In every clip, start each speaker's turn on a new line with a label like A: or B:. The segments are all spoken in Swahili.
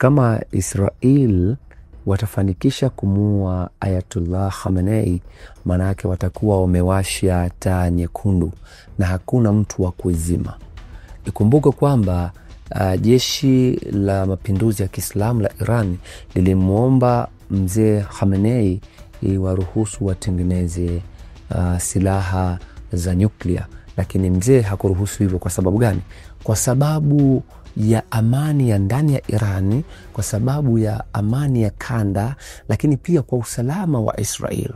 A: kama Israel watafanikisha kumuua Ayatollah Khamenei, maana yake watakuwa wamewasha taa nyekundu na hakuna mtu wa kuizima. Ikumbuke kwamba jeshi la mapinduzi ya Kiislamu la Iran lilimuomba mzee Khamenei waruhusu watengeneze silaha za nyuklia, lakini mzee hakuruhusu hivyo. Kwa sababu gani? Kwa sababu ya amani ya ndani ya Irani, kwa sababu ya amani ya kanda, lakini pia kwa usalama wa Israel.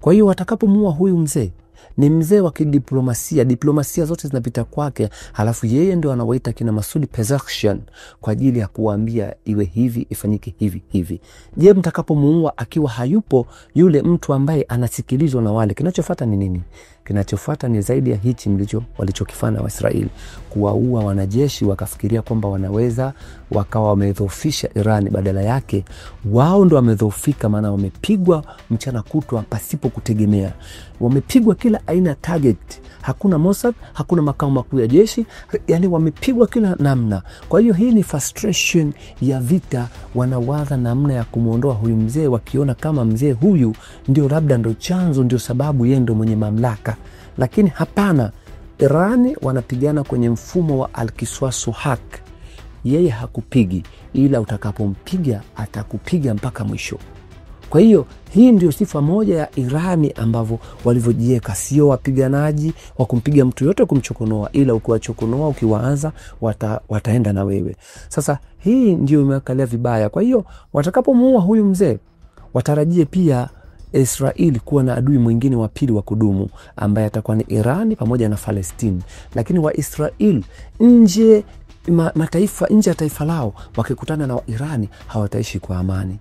A: Kwa hiyo watakapomuua huyu mzee, ni mzee wa kidiplomasia, diplomasia zote zinapita kwake, halafu yeye ndio anawaita kina Masoud Pezeshkian kwa ajili ya kuambia iwe hivi, ifanyike hivi hivi. Je, mtakapomuua akiwa hayupo yule mtu ambaye anasikilizwa na wale, kinachofuata ni nini? Kinachofuata ni zaidi ya hichi walichokifanya wa Israeli, kuwaua wanajeshi wakafikiria kwamba wanaweza wakawa wamedhoofisha Iran. Badala yake wao ndio wamedhoofika, maana wamepigwa mchana kutwa pasipo kutegemea. Wamepigwa kila aina target, hakuna Mossad, hakuna makao makuu ya jeshi, yani wamepigwa kila namna. Kwa hiyo hii ni frustration ya vita, wanawaza namna ya kumuondoa huyu mzee, wakiona kama mzee huyu ndio labda ndio chanzo, ndio sababu yeye ndio mwenye mamlaka. Lakini hapana, Irani wanapigana kwenye mfumo wa al-Qisas haq. Yeye hakupigi, ila utakapompiga atakupiga mpaka mwisho. Kwa hiyo hii ndio sifa moja ya Irani ambavyo walivyojiweka, sio wapiganaji wa kumpiga mtu yote kumchokonoa, ila ukiwachokonoa ukiwaanza wataenda na wewe. Sasa hii ndio imekalia vibaya. Kwa hiyo watakapomuua huyu mzee, watarajie pia Israeli kuwa na adui mwingine wa pili wa kudumu ambaye atakuwa ni Irani pamoja na Palestina. Lakini wa Israeli nje mataifa, nje ya taifa lao, wakikutana na Irani hawataishi kwa amani.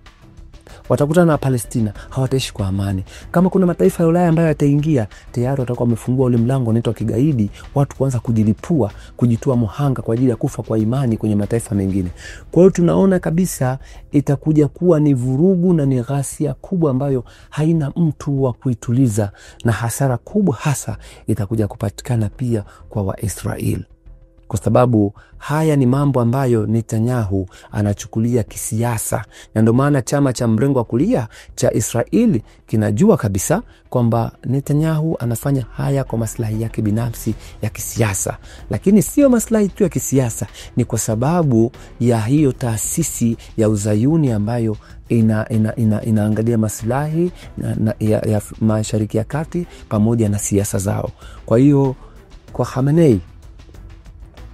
A: Watakutana na Palestina hawataishi kwa amani. Kama kuna mataifa ya Ulaya ambayo yataingia, tayari watakuwa wamefungua ule mlango unaitwa kigaidi, watu kuanza kujilipua, kujitoa muhanga kwa ajili ya kufa kwa imani kwenye mataifa mengine. Kwa hiyo tunaona kabisa itakuja kuwa ni vurugu na ni ghasia kubwa ambayo haina mtu wa kuituliza, na hasara kubwa hasa itakuja kupatikana pia kwa Waisraeli. Kwa sababu haya ni mambo ambayo Netanyahu anachukulia kisiasa, na ndio maana chama cha mrengo wa kulia cha Israeli kinajua kabisa kwamba Netanyahu anafanya haya kwa maslahi yake binafsi ya kisiasa. Lakini sio maslahi tu ya kisiasa, ni kwa sababu ya hiyo taasisi ya Uzayuni ambayo inaangalia maslahi ya Mashariki ya Kati pamoja na siasa zao. Kwa hiyo kwa Khamenei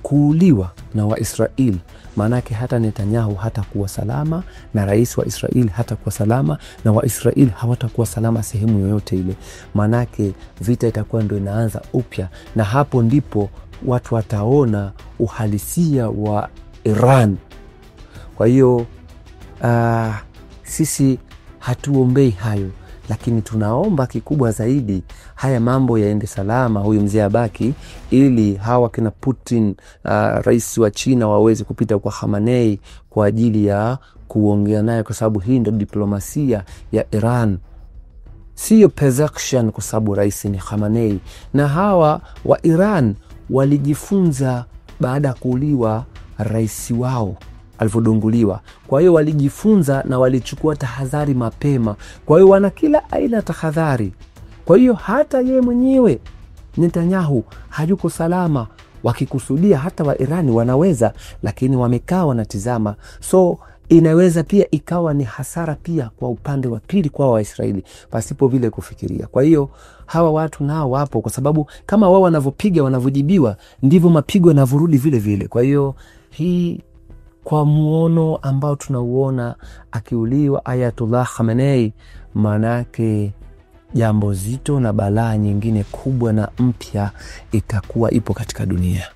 A: kuuliwa na Waisraeli, maanake hata Netanyahu hatakuwa salama, na rais wa Israeli hatakuwa salama, na Waisraeli hawatakuwa salama sehemu yoyote ile. Maanake vita itakuwa ndio inaanza upya, na hapo ndipo watu wataona uhalisia wa Iran. Kwa hiyo sisi hatuombei hayo, lakini tunaomba kikubwa zaidi haya mambo yaende salama, huyu mzee abaki, ili hawa kina Putin, rais wa China, waweze kupita kwa Khamenei kwa ajili ya kuongea naye, kwa sababu hii ndio diplomasia ya Iran, sio Pezeshkian, kwa sababu rais ni Khamenei. Na hawa wa Iran walijifunza baada ya kuuliwa rais wao alivyodunguliwa. Kwa hiyo walijifunza na walichukua tahadhari mapema. Kwa hiyo wana kila aina tahadhari. Kwa hiyo hata yeye mwenyewe Netanyahu hayuko salama. Wakikusudia hata wa Irani wanaweza, lakini wamekaa wanatizama. So inaweza pia ikawa ni hasara pia kwa upande wa pili kwa Waisraeli pasipo vile kufikiria. Kwa hiyo hawa watu nao wapo, kwa sababu kama wao wanavyopiga, wanavyojibiwa, ndivyo mapigo yanavurudi vile vile. Kwa hiyo hii kwa muono ambao tunauona akiuliwa Ayatollah Khamenei, manake jambo zito na balaa nyingine kubwa na mpya itakuwa ipo katika dunia.